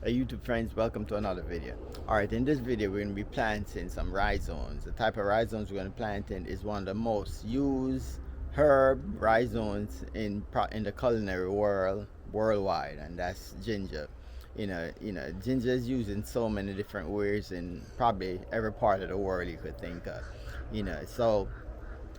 Hey YouTube friends, welcome to another video. Alright, in this video we're going to be planting some rhizomes. The type of rhizomes we're going to plant in is one of the most used herb rhizomes in the culinary world worldwide, and that's ginger. Ginger is used in so many different ways in probably every part of the world you could think of. So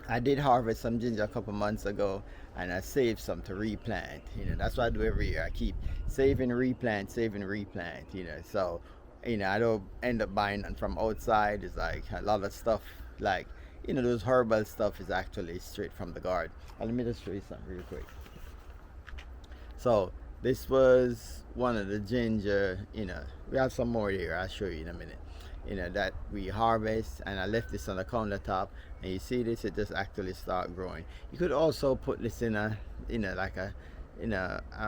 I did harvest some ginger a couple months ago, and I saved some to replant. That's what I do every year. I keep saving, replant, saving, replant. So I don't end up buying them from outside. It's like a lot of stuff, like those herbal stuff is actually straight from the garden. Let me just show you something real quick. So this was one of the ginger. We have some more here. I'll show you in a minute. That we harvest, and I left this on the countertop, and you see this, it just actually start growing. You could also put this in a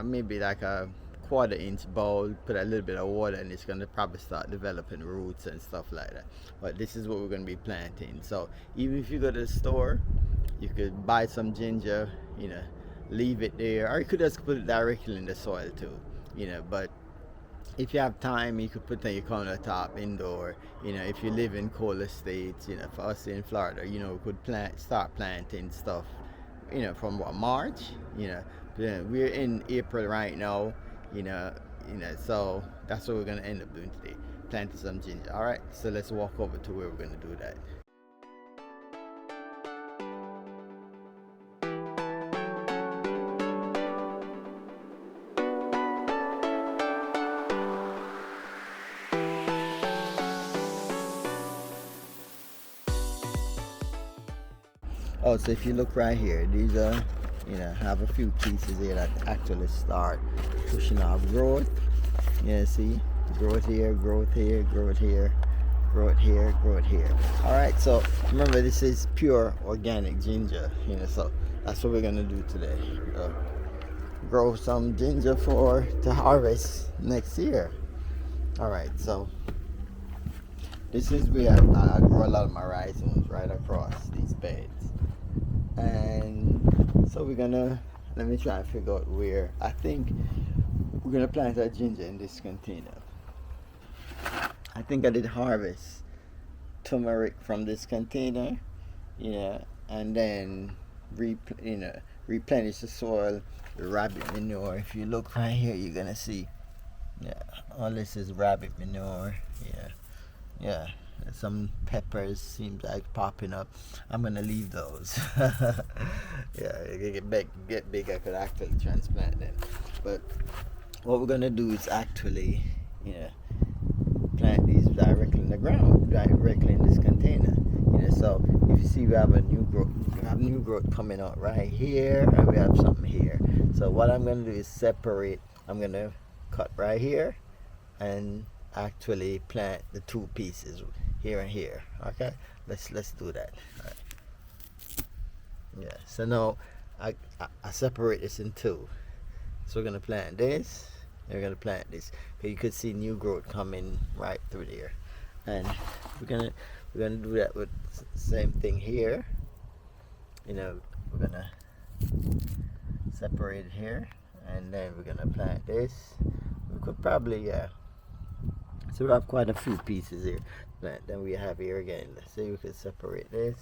maybe like a quarter-inch bowl, put a little bit of water, and it's going to probably start developing roots and stuff like that. But this is what we're going to be planting. So even if you go to the store, you could buy some ginger, leave it there, or you could just put it directly in the soil too. But if you have time, you could put it on your countertop indoor. If you live in colder states, for us in Florida, we could start planting stuff, from March. We're in April right now. So that's what we're gonna end up doing today, planting some ginger. All right, so let's walk over to where we're gonna do that. Oh, so if you look right here, these are, have a few pieces here that actually start pushing off growth. See, growth here, growth here, growth here, growth here, growth here. All right, so remember, this is pure organic ginger. So that's what we're gonna do today. Grow some ginger to harvest next year. All right, so this is where I grow a lot of my rhizomes, right across these beds. And so let me try and figure out where. I think we're gonna plant our ginger in this container. I think I did harvest turmeric from this container, and then replenish the soil with rabbit manure. If you look right here, you're gonna see, all this is rabbit manure. Yeah. Some peppers seems like popping up. I'm gonna leave those. Get big, I could actually transplant them. But what we're gonna do is actually, plant these directly in the ground, directly in this container. So if you see, we have new growth coming out right here, and we have something here. So what I'm gonna do is separate. I'm gonna cut right here, and actually plant the two pieces here and here. Okay, let's do that. All right. So now I separate this in two. So we're gonna plant this, and we're gonna plant this. Okay, you could see new growth coming right through there, and we're gonna do that with the same thing here. We're gonna separate it here, and then we're gonna plant this. We could probably so we have quite a few pieces here. Then we have here again. Let's see, we could separate this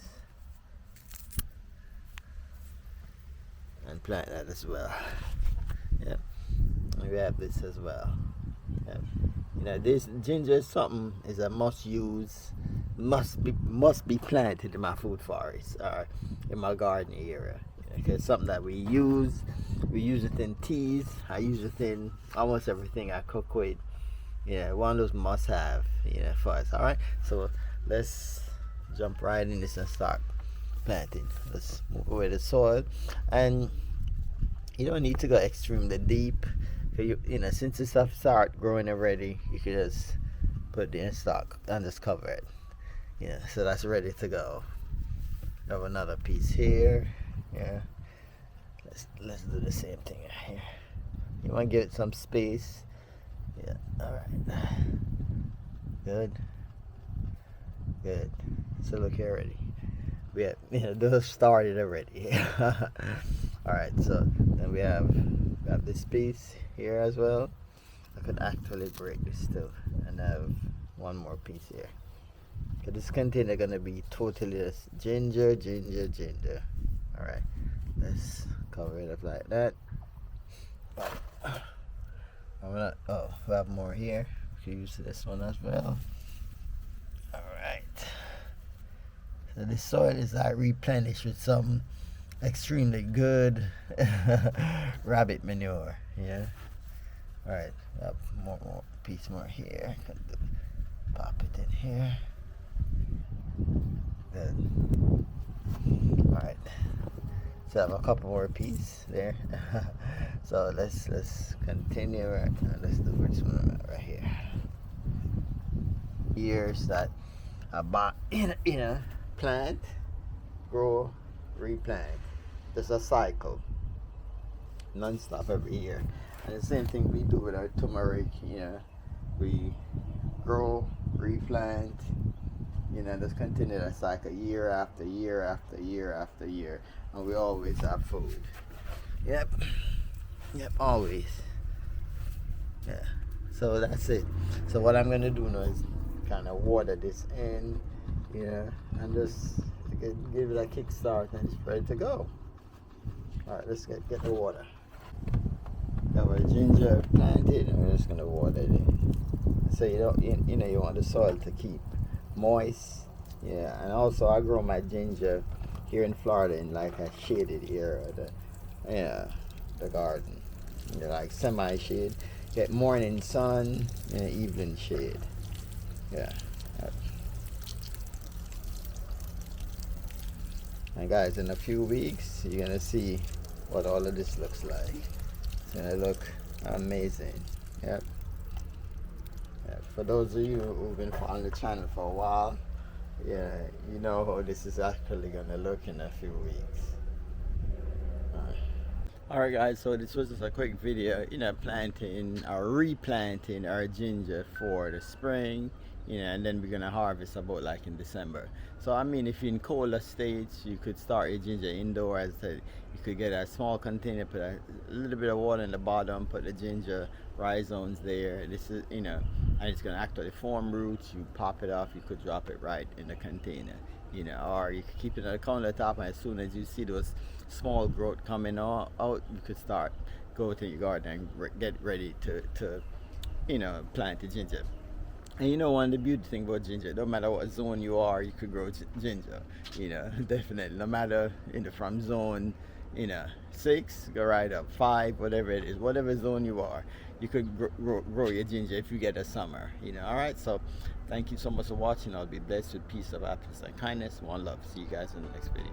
and plant that as well. Yep. And we have this as well. Yep. This ginger is a must use, must be planted in my food forest or in my garden area. It's something that we use it in teas. I use it in almost everything I cook with. One of those must have, for us. All right, so let's jump right in this and start planting. Let's move away the soil, and you don't need to go extremely deep. Since the stuff start growing already, you can just put it in stock and just cover it. So that's ready to go. Have another piece here. Let's do the same thing right here. You want to give it some space. Alright. Good. So look here already. We have those started already. Alright, so then we have this piece here as well. I could actually break this too and have one more piece here. Cause this container gonna be totally just ginger, ginger, ginger. All right, let's cover it up like that. I'm gonna, oh, we have more here. We can use this one as well. All right. So the soil is like replenished with some extremely good rabbit manure. Yeah. All right. We have more piece more here. Pop it in here. Good. All right. So I have a couple more pieces there. So let's continue. Right now. Let's do this one right here. Years that I bought in a plant, grow, replant. There's a cycle, non-stop every year. And the same thing we do with our turmeric. You know, we grow, replant. You know, just continue that cycle year after year after year after year, and we always have food. Yep, always. Yeah. So that's it. So what I'm gonna do now is kind of water this in, you know, and just give it a kickstart, and it's ready to go. All right, let's get the water. Got our ginger planted, and we're just gonna water it in. So you don't, you know, you want the soil to keep moist. Yeah, and also I grow my ginger here in Florida in like a shaded area, the garden. You know, like semi-shade. Get morning sun and evening shade. Yeah. And guys, in a few weeks you're gonna see what all of this looks like. It's gonna look amazing. Yep. For those of you who've been on the channel for a while, yeah, you know how this is actually gonna look in a few weeks. Alright guys, so this was just a quick video, you know, planting or replanting our ginger for the spring, you know, and then we're gonna harvest about like in December. So I mean, if you're in colder states, you could start your ginger indoor. As I said, you could get a small container, put a little bit of water in the bottom, put the ginger rhizomes there. This is, you know, and it's gonna actually form roots. You pop it off, you could drop it right in the container, you know, or you could keep it on the countertop, and as soon as you see those small growth coming out, you could start go to your garden and get ready to you know, plant the ginger. And you know, one of the beauty thing about ginger, no matter what zone you are, you could grow ginger, you know. Definitely, no matter, you know, from zone, you know, 6 go right up 5, whatever it is, whatever zone you are, you could grow your ginger if you get a summer, you know. All right, so thank you so much for watching. I'll be blessed with peace, of happiness, and kindness. One love. See you guys in the next video.